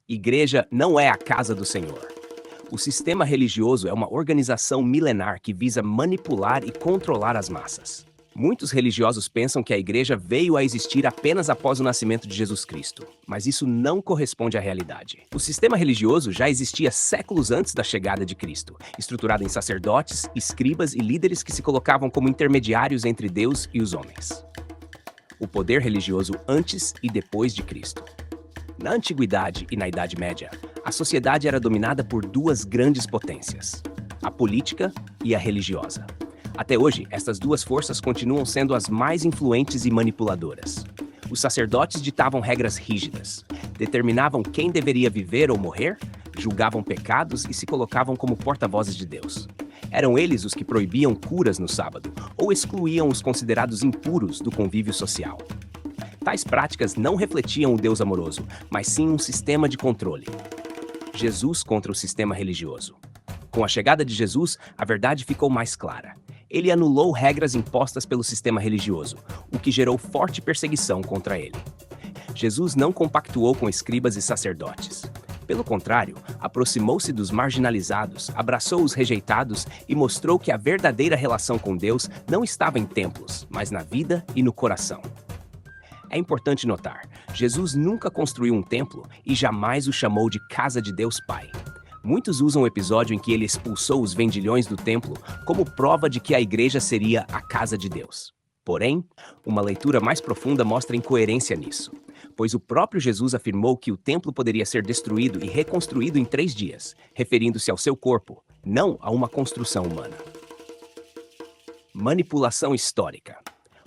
Igreja não é a casa do Senhor. O sistema religioso é uma organização milenar que visa manipular e controlar as massas. Muitos religiosos pensam que a igreja veio a existir apenas após o nascimento de Jesus Cristo, mas isso não corresponde à realidade. O sistema religioso já existia séculos antes da chegada de Cristo, estruturado em sacerdotes, escribas e líderes que se colocavam como intermediários entre Deus e os homens. O poder religioso antes e depois de Cristo. Na Antiguidade e na Idade Média, a sociedade era dominada por duas grandes potências, a política e a religiosa. Até hoje, estas duas forças continuam sendo as mais influentes e manipuladoras. Os sacerdotes ditavam regras rígidas, determinavam quem deveria viver ou morrer, julgavam pecados e se colocavam como porta-vozes de Deus. Eram eles os que proibiam curas no sábado ou excluíam os considerados impuros do convívio social. Tais práticas não refletiam o Deus amoroso, mas sim um sistema de controle. Jesus contra o sistema religioso. Com a chegada de Jesus, a verdade ficou mais clara. Ele anulou regras impostas pelo sistema religioso, o que gerou forte perseguição contra ele. Jesus não compactuou com escribas e sacerdotes. Pelo contrário, aproximou-se dos marginalizados, abraçou os rejeitados e mostrou que a verdadeira relação com Deus não estava em templos, mas na vida e no coração. É importante notar, Jesus nunca construiu um templo e jamais o chamou de casa de Deus Pai. Muitos usam o episódio em que ele expulsou os vendilhões do templo como prova de que a igreja seria a casa de Deus. Porém, uma leitura mais profunda mostra incoerência nisso, pois o próprio Jesus afirmou que o templo poderia ser destruído e reconstruído em 3 dias, referindo-se ao seu corpo, não a uma construção humana. Manipulação histórica.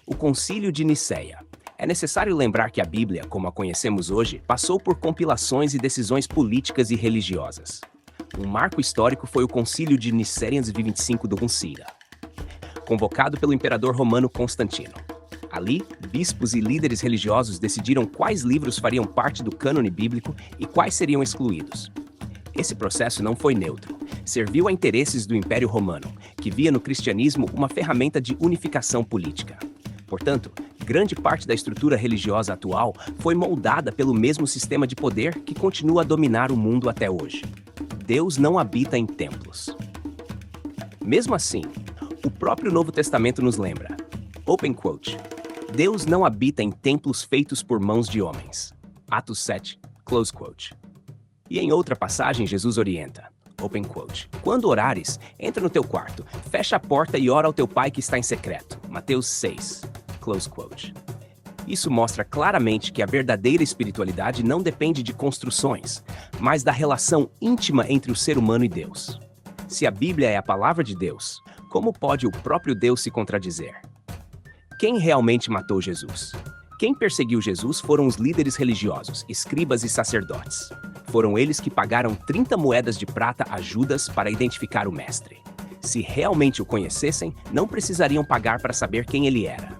O Concílio de Nicéia. É necessário lembrar que a Bíblia, como a conhecemos hoje, passou por compilações e decisões políticas e religiosas. Um marco histórico foi o Concílio de 325 do Uncira, convocado pelo imperador romano Constantino. Ali, bispos e líderes religiosos decidiram quais livros fariam parte do cânone bíblico e quais seriam excluídos. Esse processo não foi neutro. Serviu a interesses do Império Romano, que via no cristianismo uma ferramenta de unificação política. Portanto, grande parte da estrutura religiosa atual foi moldada pelo mesmo sistema de poder que continua a dominar o mundo até hoje. Deus não habita em templos. Mesmo assim, o próprio Novo Testamento nos lembra, open quote, Deus não habita em templos feitos por mãos de homens. Atos 7, close quote. E em outra passagem, Jesus orienta, open quote, quando orares, entra no teu quarto, fecha a porta e ora ao teu pai que está em secreto. Mateus 6, close quote. Isso mostra claramente que a verdadeira espiritualidade não depende de construções, mas da relação íntima entre o ser humano e Deus. Se a Bíblia é a palavra de Deus, como pode o próprio Deus se contradizer? Quem realmente matou Jesus? Quem perseguiu Jesus foram os líderes religiosos, escribas e sacerdotes. Foram eles que pagaram 30 moedas de prata a Judas para identificar o mestre. Se realmente o conhecessem, não precisariam pagar para saber quem ele era.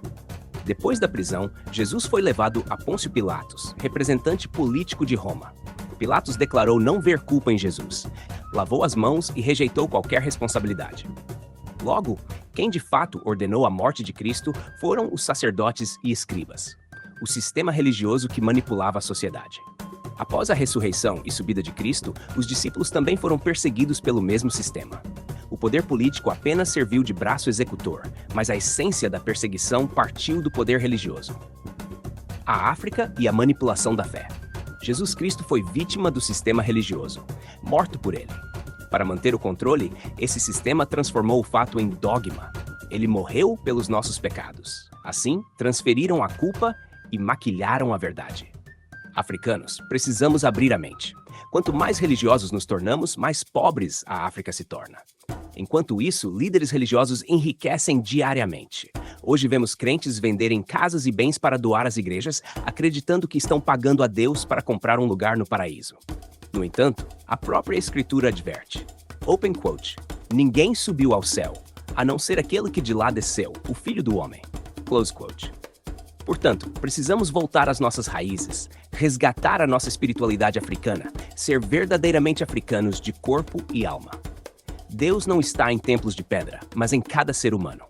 Depois da prisão, Jesus foi levado a Pôncio Pilatos, representante político de Roma. Pilatos declarou não ver culpa em Jesus, lavou as mãos e rejeitou qualquer responsabilidade. Logo, quem de fato ordenou a morte de Cristo foram os sacerdotes e escribas, o sistema religioso que manipulava a sociedade. Após a ressurreição e subida de Cristo, os discípulos também foram perseguidos pelo mesmo sistema. O poder político apenas serviu de braço executor, mas a essência da perseguição partiu do poder religioso. A África e a manipulação da fé. Jesus Cristo foi vítima do sistema religioso, morto por ele. Para manter o controle, esse sistema transformou o fato em dogma. Ele morreu pelos nossos pecados. Assim, transferiram a culpa e maquilharam a verdade. Africanos, precisamos abrir a mente. Quanto mais religiosos nos tornamos, mais pobres a África se torna. Enquanto isso, líderes religiosos enriquecem diariamente. Hoje vemos crentes venderem casas e bens para doar às igrejas, acreditando que estão pagando a Deus para comprar um lugar no paraíso. No entanto, a própria Escritura adverte, open quote, ninguém subiu ao céu, a não ser aquele que de lá desceu, o Filho do Homem, close quote. Portanto, precisamos voltar às nossas raízes, resgatar a nossa espiritualidade africana, ser verdadeiramente africanos de corpo e alma. Deus não está em templos de pedra, mas em cada ser humano.